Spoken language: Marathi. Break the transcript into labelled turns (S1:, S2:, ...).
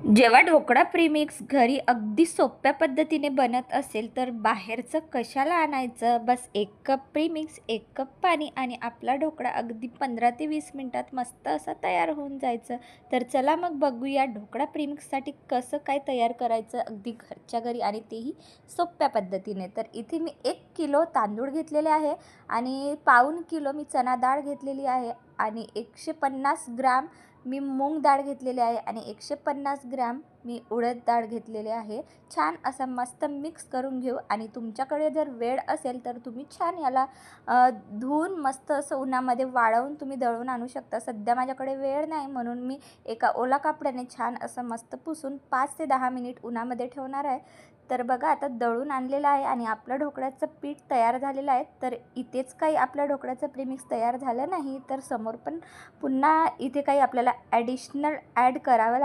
S1: जेव्हा ढोकळा प्रीमिक्स घरी अगदी सोप्या पद्धतीने बनत असेल तर बाहेरचं कशाला आणायचं. बस 1 कप प्रीमिक्स, 1 कप पाणी आणि आपला ढोकळा अगदी 15 ते 20 मिनिटात मस्त असा तयार होऊन जायचं. तर चला मग बघूया ढोकळा प्रीमिक्ससाठी कसं काय तयार करायचं अगदी घरच्या घरी आणि तेही सोप्या पद्धतीने. तर इथे मी 1 किलो तांदूळ घेतलेले आहे आणि पाऊण किलो मी चणा डाळ घेतलेली आहे आणि 150 ग्राम मी मूग डाळ घेतलेली आहे आणि 150 ग्रॅम मी उडद डाळ घेतलेले आहे. छान असं मस्त मिक्स करून घेऊ आणि तुमच्याकडे जर वेळ असेल तर तुम्ही छान याला धुवून मस्त असं उन्हामध्ये वाळवून तुम्ही दळून आणू शकता. सध्या माझ्याकडे वेळ नाही म्हणून मी एका ओला कापडाने छान असं मस्त पुसून 5 ते 10 मिनिट उन्हामध्ये ठेवणार आहे. तर बघा आता दळून आणलेलं आहे आणि आपलं ढोकळ्याचं पीठ तयार झालेलं आहे. तर इथेच काही आपल्या ढोकळ्याचं प्रीमिक्स तयार झालं नाही तर समोर पण पुन्हा इथे काही आपल्याला ॲडिशनल ॲड करावं